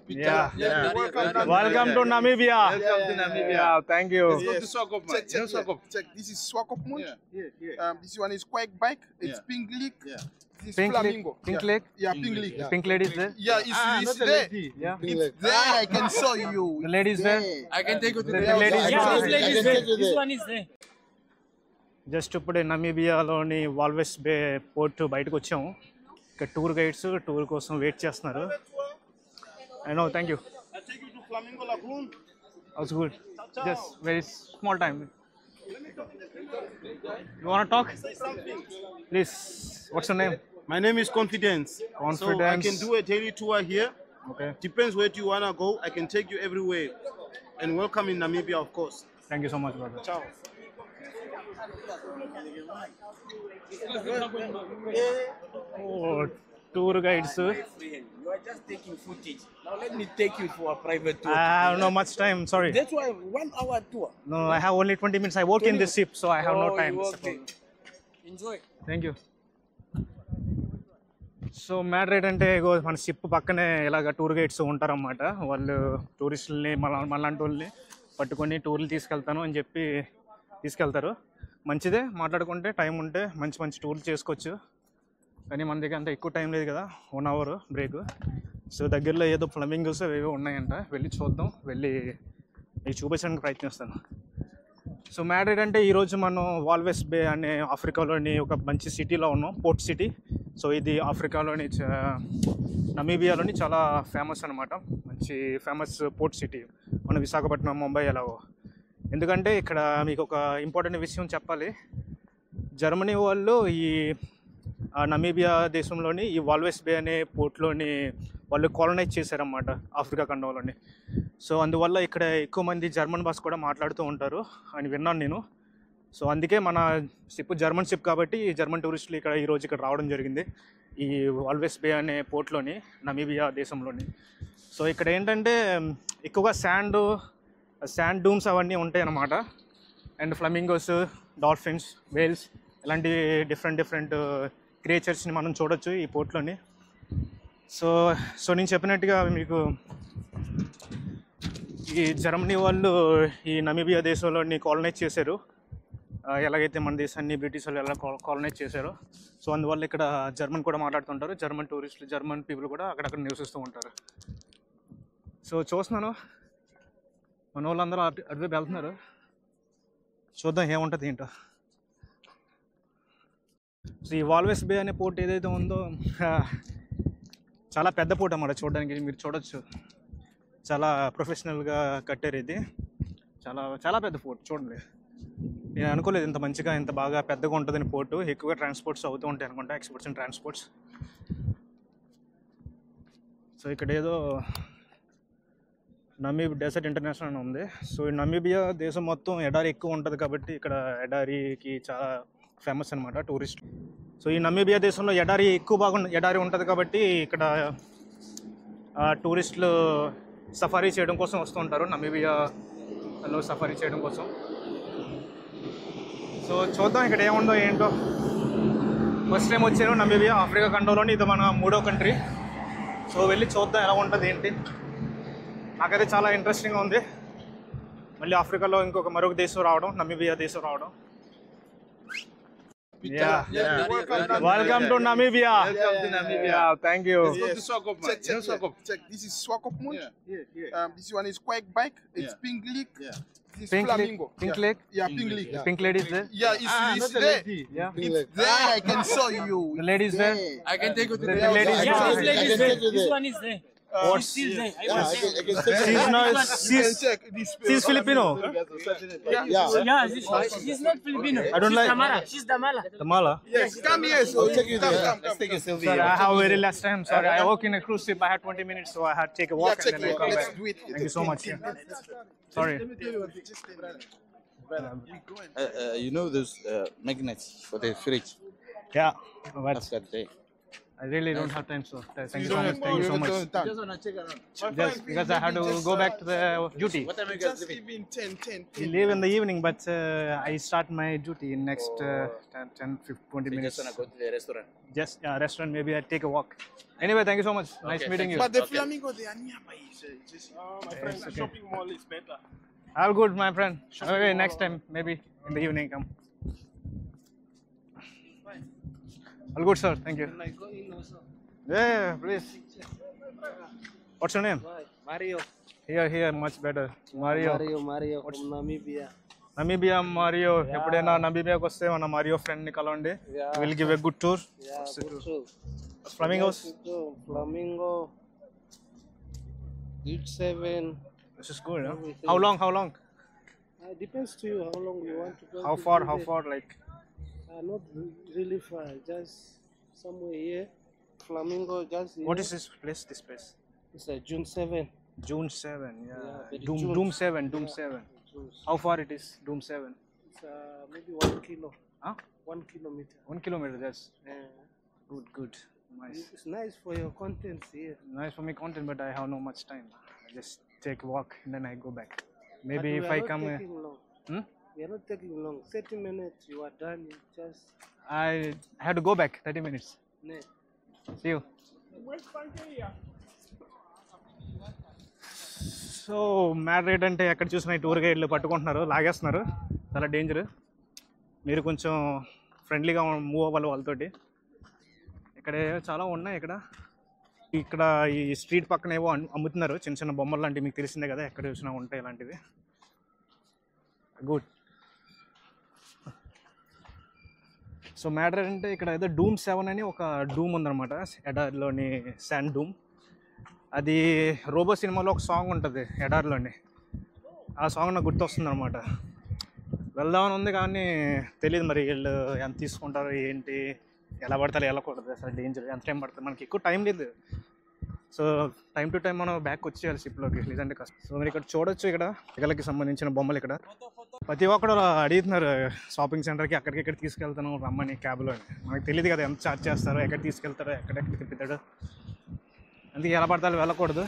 Yeah. Welcome to Namibia. Welcome to Namibia. Yeah, thank you. Let's go to Swakop, man. Check, check. This is Swakopmund. This one is Quack Bike. It's Pink League. This is Flamingo. Pink Lake? Yeah, Pink League. Pink lady is there? Yeah, it's there. Yeah. It's there. I can show you. The lady is there? I can take you to The the lady is Yeah, there? this lady is there. This one is there. Just ఇప్పుడే నమీబియాలోని వాల్వెస్ బే port బయటకు వచ్చాము. ఇక్కడ tour guides tour కోసం wait చేస్తున్నారు. I know, thank you. I'll take you to Flamingo Lagoon. That's good. Just very small time. You want to talk? Please. What's your name? My name is Confidence. So I can do a daily tour here. Okay. Depends where you wanna go. I can take you everywhere. And welcome in Namibia, of course. Thank you so much, brother. Ciao. Oh, tour guides. You are just taking footage. Now let me take you for a private tour. I have no much time. Sorry. That's why 1 hour tour. No, I have only 20 minutes. I work in this ship, so I have no time. Okay. Enjoy. Thank you. So matter ఏంటంటే ఇగో మన ship పక్కనే ఇలాగ tour guides ఉంటారన్నమాట. వాళ్ళు టూరిస్టులని మనలాంటి వాళ్ళని పట్టుకొని టూర్లు తీసుకెళ్తాను అని చెప్పి తీసుకెళ్తారు. మంచిదే, మాట్లాడుకుంటే టైం ఉంటే మంచి మంచి టూర్లు చేసుకోవచ్చు. కానీ మన దగ్గర అంత ఎక్కువ టైం లేదు కదా, 1 అవర్ బ్రేక్. సో దగ్గరలో ఏదో ఫ్లమింగోస్ ఏవో ఉన్నాయంట, వెళ్ళి చూద్దాం. వెళ్ళి ఇవి చూపించడానికి ప్రయత్నిస్తాను. సో మ్యాటర్ ఏంటంటే ఈరోజు మనం వాల్వెస్ బే అనే ఆఫ్రికాలోని ఒక మంచి సిటీలో ఉన్నాం, పోర్ట్ సిటీ. సో ఇది ఆఫ్రికాలోని నమీబియాలోని చాలా ఫేమస్ అనమాట, మంచి ఫేమస్ పోర్ట్ సిటీ. మన విశాఖపట్నం, ముంబై ఎలాగో. ఎందుకంటే ఇక్కడ మీకు ఒక ఇంపార్టెంట్ విషయం చెప్పాలి. జర్మనీ వాళ్ళు ఈ నమీబియా దేశంలోని ఈ వాల్వెస్ బే అనే పోర్ట్లోని వాళ్ళు కాలనైజ్ చేశారన్నమాట, ఆఫ్రికా ఖండంలోని. సో అందువల్ల ఇక్కడ ఎక్కువ మంది జర్మన్ భాష కూడా మాట్లాడుతూ ఉంటారు అని విన్నాను నేను. సో అందుకే మన షిప్ జర్మన్ షిప్ కాబట్టి ఈ జర్మన్ టూరిస్టులు ఈరోజు ఇక్కడ రావడం జరిగింది, ఈ వాల్వెస్ బే అనే పోర్ట్లోని, నమీబియా దేశంలోని. సో ఇక్కడ ఏంటంటే ఎక్కువగా శాండ్ డూమ్స్ అవన్నీ ఉంటాయి అన్నమాట. అండ్ ఫ్లమింగోస్, డాల్ఫిన్స్, వేల్స్ ఇలాంటి డిఫరెంట్ క్రియేచర్స్ని మనం చూడొచ్చు ఈ పోర్ట్లోని. సో నేను చెప్పినట్టుగా మీకు ఈ జర్మనీ వాళ్ళు ఈ నమీబియా దేశంలోని కాలనైజ్ చేశారు, ఎలాగైతే మన దేశాన్ని బ్రిటిష్ వాళ్ళు ఎలా కాలనైజ్ చేశారో. సో అందువల్ల ఇక్కడ జర్మన్ కూడా మాట్లాడుతుంటారు, జర్మన్ టూరిస్టులు, జర్మన్ పీపుల్ కూడా అక్కడక్కడ నివసిస్తూ ఉంటారు. సో చూస్తున్నాను మన వాళ్ళందరూ అటువైపు వెళ్తున్నారు, చూద్దాం ఏముంటుంది ఏంటో. సో ఈ వాల్వెస్ బే అనే పోర్ట్ ఏదైతే ఉందో చాలా పెద్ద పోర్ట్ అన్నమాట చూడడానికి. మీరు చూడొచ్చు, చాలా ప్రొఫెషనల్గా కట్టారు. ఇది చాలా పెద్ద పోర్ట్ చూడండి. నేను అనుకోలేదు ఇంత మంచిగా ఇంత బాగా పెద్దగా ఉంటుందని పోర్టు. ఎక్కువగా ట్రాన్స్పోర్ట్స్ అవుతూ ఉంటాయి అనుకుంటా, ఎక్స్పోర్ట్స్ అండ్ ట్రాన్స్పోర్ట్స్. సో ఇక్కడ ఏదో డెసర్ట్ ఇంటర్నేషనల్ అని ఉంది. సో ఈ నమీబియా దేశం మొత్తం ఎడారి ఎక్కువ ఉంటుంది కాబట్టి ఇక్కడ ఎడారికి చాలా ఫేమస్ అనమాట టూరిస్ట్. సో ఈ నమీబియా దేశంలో ఎడారి ఉంటుంది కాబట్టి ఇక్కడ టూరిస్టులు సఫారీ చేయడం కోసం వస్తూ ఉంటారు, నమీబియాలో సఫారీ చేయడం కోసం. సో చూద్దాం ఇక్కడ ఏముందో ఏంటో. ఫస్ట్ టైం వచ్చాను నమీబియా, ఆఫ్రికా ఖండంలోని. ఇది మన 3వ కంట్రీ. సో వెళ్ళి చూద్దాం ఎలా ఉంటుంది ఏంటి. నాకైతే చాలా ఇంట్రెస్టింగ్గా ఉంది. మళ్ళీ ఆఫ్రికాలో మరొక దేశం రావడం, నమీబియా దేశం రావడం. Welcome to Namibia. Welcome to Namibia. Yeah, thank you. Let's go to Swakop, man. Check. This is Swakopmund. This one is Quack Bike. It's Pink League. This is Pink Flamingo. Pink Lake? Yeah, Pink League. Pink lady is there? Yeah, it's there. Yeah. It's there. I can show you. The lady is there? I can take you to The the lady is Yeah, there? this lady is there. This one is there. What's She's still there. She's Filipino. Yeah, she's not Filipino. I don't She's like- Damala. She's Damala. Tamala. Yes, come here. So Take you there. come. Let's take a selfie. Sorry, I have very less time. Sorry, I work in a cruise ship. I had 20 minutes, so I had to take a walk Yeah, check and then I it. come Let's back. do it. Thank you so much. Sorry. You know those magnets for the fridge? Yeah. That's that day. I really don't have time, so thank you so don't much. have Thank you so time. much. Just wanna check around. Just because I have to go back to the duty. What time are you guys Just leaving? even 10, 10, We 10. leave in the evening, but I start my duty in next 10, 20 You minutes. just wanna go to the restaurant. Just restaurant, maybe I take a walk. Anyway, thank you so much. Nice Okay, meeting thank you. But the flamingo, they are nearby. Just, My friend, the shopping mall is better. All good, my friend. Okay, next time, maybe in the evening come. All good, sir. Thank you. Yeah, please. What's your name? Mario. Here, much better. Mario. Mario from Namibia. Namibia, Mario. ఎప్పుడైనా నమీబియాకి వస్తే మన Mario friend ని కలవండి. We'll give a good tour. Yeah, good too. Flamingos. Flamingo. Each 7. This is good. Huh? How long? Depends to you how long you want to go. How to far? do How that. far? Like Not really far. Just somewhere here. Flamingo just here. what is this place? This place. It's June 7. June 7. Yeah. very Doom June. Doom 7. Doom 7. June. How far it is? Doom 7. It's maybe 1 kilo. Huh? 1 kilometer. 1 kilometer. That's Uh, good. Nice. it's nice for your contents here. Nice for me content, but I have no much time. I just take a walk and then I go back. But Maybe we if are I not come, taking long. We are not taking long. 30 minutes, you are done. You just. I have to go back. 30 minutes. Ne. See you. So mad rate అంటే ఎక్కడ చూసినా tour గైడ్లు పట్టుకుంటున్నారు, లాగేస్తున్నారు. చాలా danger. మీరు కొంచెం ఫ్రెండ్లీగా మూవ్ అవ్వాలి వాళ్ళతోటి. ఇక్కడ చాలా ఉన్నాయి. ఇక్కడ ఈ స్ట్రీట్ పక్కన ఏవో అమ్ముతున్నారు చిన్న చిన్న బొమ్మలు లాంటివి. మీకు తెలిసిందే కదా, ఎక్కడ చూసినా ఉంటాయి ఇలాంటివి. గుడ్. సో మ్యాటర్ అంటే ఇక్కడ ఏదో డూమ్ 7 అని ఒక డూమ్ ఉందన్నమాట, ఎడార్లోని శాండ్ డూమ్. అది రోబో సినిమాలో ఒక సాంగ్ ఉంటుంది ఎడార్లోని. ఆ సాంగ్ నాకు గుర్తొస్తుంది అనమాట. వెళ్దామని ఉంది కానీ తెలియదు మరి వీళ్ళు ఎంత తీసుకుంటారు ఏంటి, ఎలా పడతారు వెళ్ళకూడదు. అసలు డేంజర్. ఎంత టైం పడుతుంది, మనకి ఎక్కువ టైం లేదు. సో టైం టు టైం మనం బ్యాక్ వచ్చేయాలి షిప్లోకి, లేదంటే కష్టం. సో మీరు ఇక్కడ చూడొచ్చు, ఇక్కడ పిల్లలకి సంబంధించిన బొమ్మలు. ఇక్కడ ప్రతి ఒక్కడు అడుగుతున్నారు షాపింగ్ సెంటర్కి అక్కడికి ఇక్కడ తీసుకెళ్తాను రమ్మని క్యాబ్లో. మనకు తెలియదు కదా ఎంత ఛార్జ్ చేస్తారో, ఎక్కడ తీసుకెళ్తారో, ఎక్కడెక్కడ తిప్పుతాడో. అందుకే ఎలా పడతాలో వెళ్ళకూడదు.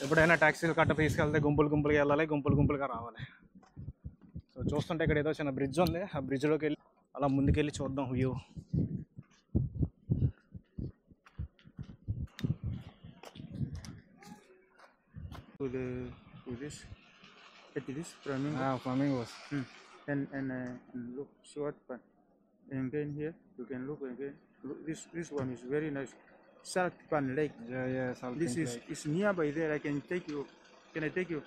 ఎప్పుడైనా ట్యాక్సీలు కట్ట తీసుకెళ్తే గుంపులుగా వెళ్ళాలి, గుంపులుగా రావాలి. సో చూస్తుంటే ఇక్కడ ఏదో చిన్న బ్రిడ్జ్ ఉంది. ఆ బ్రిడ్జ్లోకి వెళ్ళి అలా ముందుకెళ్ళి చూద్దాం view. This flamingo. Flamingos. And look, see what fun. And again here, you can look again. Look, this one is very nice. Salt Pan Lake. Yeah. This is it's nearby there. I can take you. Can I take you?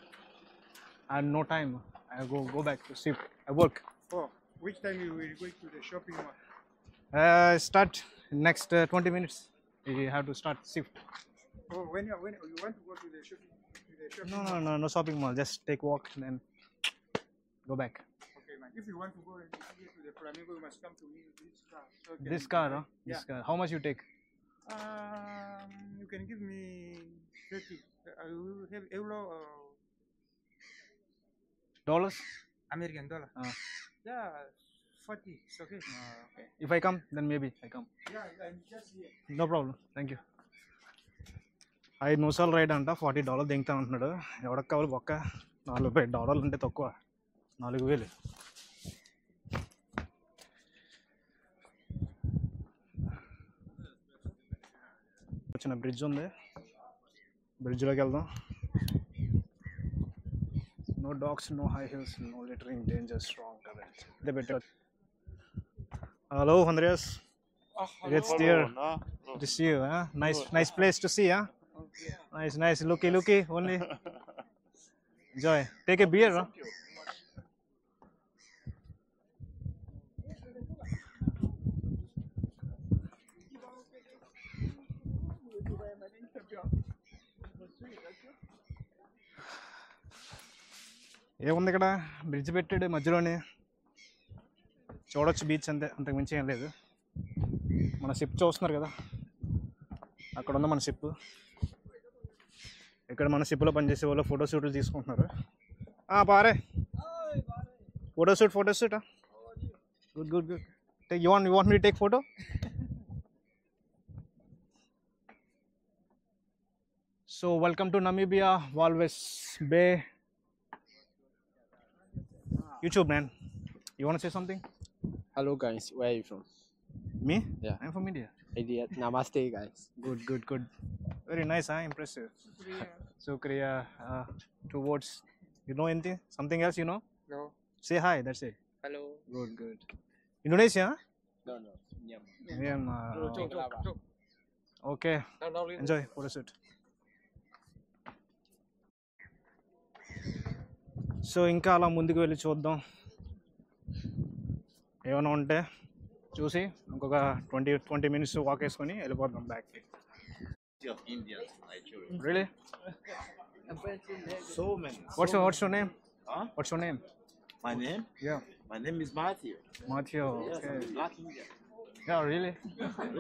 I have no time. I go back to ship. I work. Oh, which time you will go to the shopping mall? Start next 20 minutes. You have to start shift. Oh, when you want to go to the shopping No shopping mall. Just take walk and then go back. Okay, man. If you want to go and here to the Flamingo, you must come to me with this car. So This car, huh? This car. How much you take? You can give me 30. I will have euro or Dollars? American dollar. Yeah, 40. It's okay. Okay. If I come, then maybe I come. Yeah, I'm just here. No problem. Thank you. 5 నిమిషాలు ride అంట, $40 దింగుతా అంటున్నాడు. ఎవరికి కావాలి బొక్క? $40 అంటే తక్కువ, 4,000. చిన్న bridge ఉంది, బ్రిడ్జ్లోకి వెళ్దాం. No dogs, no high heels, no littering, danger, strong current. They better. Hello, Andreas. It's dear to see you. Huh? Nice place to see. Huh? Nice. Looky. Only enjoy. Take a beer. Huh? ఏముంది ఇక్కడ, bridge పెట్టాడు మధ్యలోనే. చూడొచ్చు beach, అంతే, అంతకు మించి ఏం లేదు. మన షిప్ చూస్తున్నారు కదా, అక్కడ ఉంది మన షిప్. ఇక్కడ మన షిప్లో పనిచేసే వాళ్ళు ఫోటోషూట్లు తీసుకుంటున్నారు. పారే photoshoot. Good. You want me to take photo? So welcome to Namibia, Walvis Bay. YouTube man, you want to say something? Hello guys, where are you from? Me? Yeah. I'm from India. India. Namaste guys. Good. Very nice, huh? Impressive. So Korea, 2 words. You know anything? Something else you know? No. Say hi, that's it. Hello. Good. Indonesia? No. Myanmar. Okay. Enjoy photoshoot. So ఇంకా అలా ముందుకు వెళ్ళి చూద్దాం, ఏమైనా ఉంటే చూసి ఇంకొక 20 minutes walk వేసుకొని వెళ్ళిపోతాం బ్యాక్కి. Really? So many. What's your name? Huh? What's your name? My name? Yeah. My name is Matthew. Matthew. Yes, Okay. I'm Black India. Yeah, really?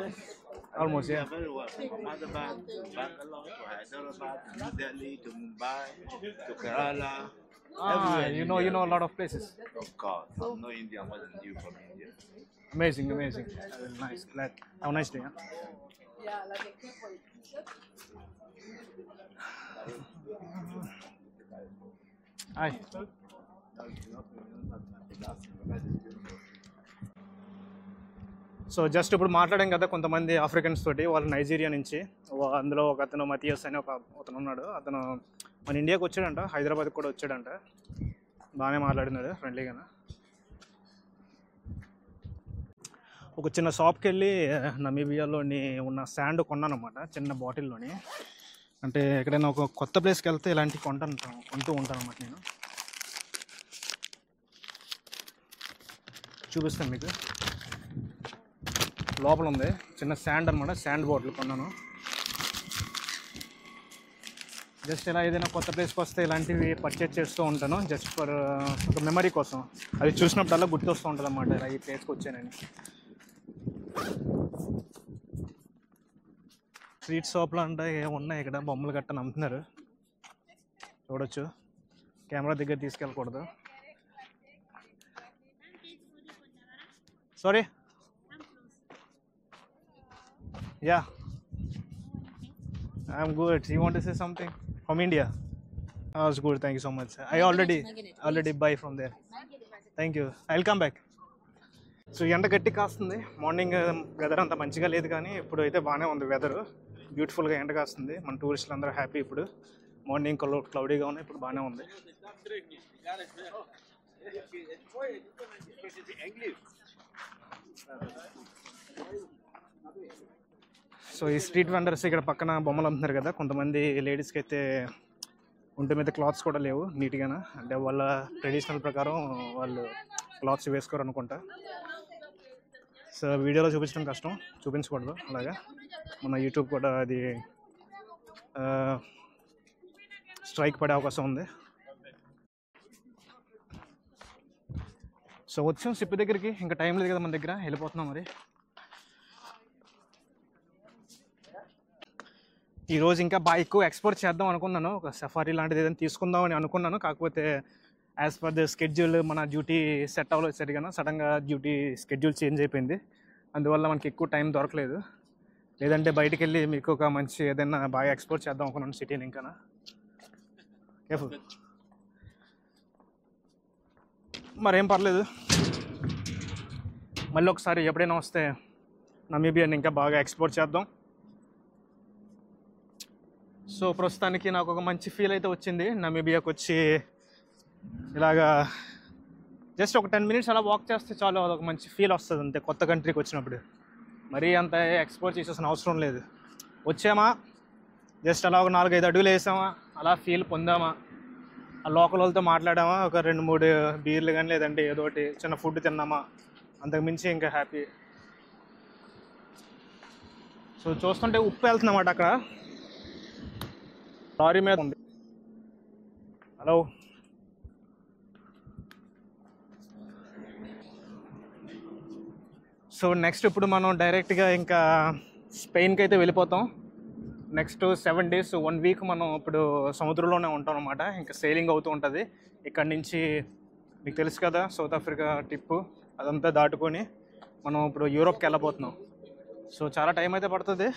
Yes. Almost, yeah. Very well. From Ahmedabad to Bangalore to Hyderabad to New Delhi to Mumbai to Kerala. Everywhere in You India. know a lot of places. Of course. I know India more than you from India. Amazing. Nice. Glad. Have a nice day. Hi. So just ఇప్పుడు మాట్లాడాం కదా కొంతమంది Africans తోటి, వాళ్ళు Nigeria నుంచి. అందులో ఒక అతను మతియస్ అని అతను ఉన్నాడు. అతను మన ఇండియాకి వచ్చాడంట, హైదరాబాద్కి కూడా వచ్చాడంట. బాగానే మాట్లాడినాడు ఫ్రెండ్లీగానే. ఒక చిన్న షాప్కి వెళ్ళి నమీబియాలోని ఉన్న శాండ్ కొన్నాను అనమాట, చిన్న బాటిల్లోని. అంటే ఎక్కడైనా ఒక కొత్త ప్లేస్కి వెళ్తే ఇలాంటివి కొంటూ ఉంటాను అనమాట నేను. చూపిస్తాను మీకు. లోపల ఉంది చిన్న శాండ్ అనమాట, శాండ్ బాటిల్ కొన్నాను. జస్ట్ ఇలా ఏదైనా కొత్త ప్లేస్కి వస్తే ఇలాంటివి పర్చేజ్ చేస్తూ ఉంటాను, జస్ట్ ఫర్ ఒక మెమరీ కోసం. అది చూసినప్పుడల్లా గుర్తొస్తూ ఉంటుంది అన్నమాట, ఇలా ఈ ప్లేస్కి వచ్చానని. స్ట్రీట్ షాప్లో అంటే ఏమున్నాయి ఇక్కడ, బొమ్మలు గట్టని అమ్ముతున్నారు, చూడొచ్చు. కెమెరా దగ్గర తీసుకెళ్ళకూడదు. Sorry. Yeah, I'm good. You want to say something? From India? Oh, it's good. Thank you so much. I already buy from there. Thank you. I'll come back. So ఎండ గట్టి కాస్తుంది. మార్నింగ్ వెదర్ అంత మంచిగా లేదు, కానీ ఇప్పుడు అయితే బాగానే ఉంది వెదర్. బ్యూటిఫుల్గా ఎండ కాస్తుంది. మన టూరిస్టులు అందరూ హ్యాపీ. ఇప్పుడు మార్నింగ్ క్లౌడీగా ఉన్నాయి, ఇప్పుడు బాగానే ఉంది. సో ఈ స్ట్రీట్ వెండర్స్ ఇక్కడ పక్కన బొమ్మలు అమ్ముతున్నారు కదా, కొంతమంది లేడీస్కి అయితే ఒంటి మీద క్లాత్స్ కూడా లేవు నీట్గానే. అంటే వాళ్ళ ట్రెడిషనల్ ప్రకారం వాళ్ళు క్లాత్స్ వేసుకోరు అనుకుంటా. సో వీడియోలో చూపించడం కష్టం, చూపించకూడదు అలాగా. మన యూట్యూబ్ కూడా అది స్ట్రైక్ పడే అవకాశం ఉంది. సో వచ్చాం షిప్ దగ్గరికి, ఇంకా టైం లేదు కదా మన దగ్గర, వెళ్ళిపోతున్నాం మరి. ఈరోజు ఇంకా బాగా ఎక్కువ ఎక్స్ప్లోర్ చేద్దాం అనుకున్నాను, ఒక సఫారీ లాంటిది ఏదైనా తీసుకుందాం అని అనుకున్నాను. కాకపోతే యాజ్ పర్ ద స్కెడ్యూల్ మన డ్యూటీ సెట్ అవ్వలేదు సరిగా. సడన్గా డ్యూటీ స్కెడ్యూల్ చేంజ్ అయిపోయింది, అందువల్ల మనకి ఎక్కువ టైం దొరకలేదు. లేదంటే బయటికి వెళ్ళి మీకు ఒక మంచి ఏదైనా బాగా ఎక్స్ప్లోర్ చేద్దాం అనుకున్నాను సిటీని. ఇంకా కేర్ఫుల్, మరేం పర్లేదు. మళ్ళీ ఒకసారి ఎప్పుడైనా వస్తే నమీబియాని ఇంకా బాగా ఎక్స్ప్లోర్ చేద్దాం. సో ప్రస్తుతానికి నాకు ఒక మంచి ఫీల్ అయితే వచ్చింది. నమీబియాకి వచ్చి ఇలాగా జస్ట్ ఒక 10 minutes అలా వాక్ చేస్తే చాలు, అదొక మంచి ఫీల్ వస్తుంది అంతే. కొత్త కంట్రీకి వచ్చినప్పుడు మరీ అంత ఎక్స్ప్లోర్ చేసేసిన అవసరం లేదు. వచ్చామా, జస్ట్ అలా ఒక 4-5 అడుగులు వేసామా, అలా ఫీల్ పొందామా, ఆ లోకల్ వాళ్ళతో మాట్లాడామా, ఒక 2-3 బీర్లు కానీ లేదంటే ఏదో ఒకటి చిన్న ఫుడ్ తిన్నామా, అంతకుమించి ఇంకా హ్యాపీ. సో చూస్తుంటే ఉప్పు వెళ్తుందన్నమాట, అక్కడ లారీ మీద ఉంది. హలో, సో నెక్స్ట్ ఇప్పుడు మనం డైరెక్ట్గా ఇంకా స్పెయిన్కి అయితే వెళ్ళిపోతాం. నెక్స్ట్ 7 days 1 week మనం ఇప్పుడు సముద్రంలోనే ఉంటాం అన్నమాట. ఇంకా సెయిలింగ్ అవుతూ ఉంటుంది. ఇక్కడ నుంచి మీకు తెలుసు కదా, సౌత్ ఆఫ్రికా ట్రిప్పు అదంతా దాటుకొని మనం ఇప్పుడు యూరోప్కి వెళ్ళబోతున్నాం. సో చాలా టైం అయితే పడుతుంది.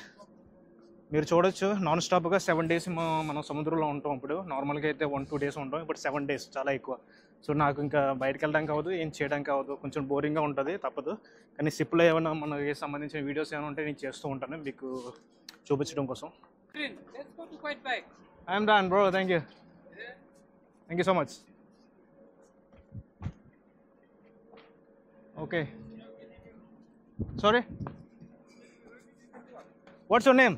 మీరు చూడొచ్చు నాన్ స్టాప్గా 7 days మనం సముద్రంలో ఉంటాం. ఇప్పుడు నార్మల్గా అయితే 1-2 days ఉంటాం, ఇప్పుడు 7 days, చాలా ఎక్కువ. సో నాకు ఇంకా బయటకు వెళ్ళడానికి అవ్వదు, ఏం చేయడానికి అవ్వదు, కొంచెం బోరింగ్గా ఉంటుంది, తప్పదు. కానీ షిప్లో ఏమైనా మనకి సంబంధించిన వీడియోస్ ఏమైనా ఉంటే నేను చేస్తూ ఉంటాను మీకు చూపించడం కోసం. I'm done bro, thank you so much. Okay, sorry, what's your name?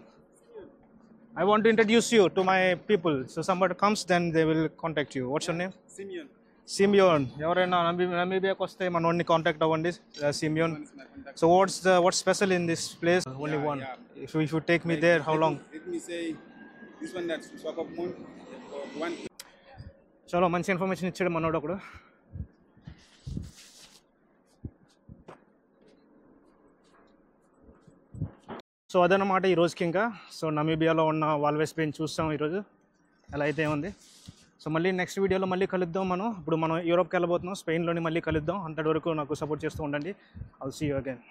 I want to introduce you to my people. So somebody comes, then they will contact you. What's your name? Simeon. ఎవరైనా నమీబియాకి వస్తే మనోడిని contact అవ్వండి, Simeon. So what's special in this place? Only one. If you take me there, how long? Let me say this one, that's Swakopmund. One. చాలా మంచి information ఇచ్చాడు మనోడు ఒకడు. So అదనమాట ఈ రోజుకి. ఇంకా సో నమీబియాలో ఉన్న వాల్వేస్ బే చూస్తాం ఈరోజు ఎలా అయితే ఉంది. సో మళ్ళీ నెక్స్ట్ వీడియోలో మళ్ళీ కలుద్దాం. ఇప్పుడు మనం యూరోప్కి వెళ్ళబోతున్నాం, స్పెయిన్లోని మళ్ళీ కలుద్దాం. అంతటి వరకు నాకు సపోర్ట్ చేస్తూ ఉండండి. I'll see you again.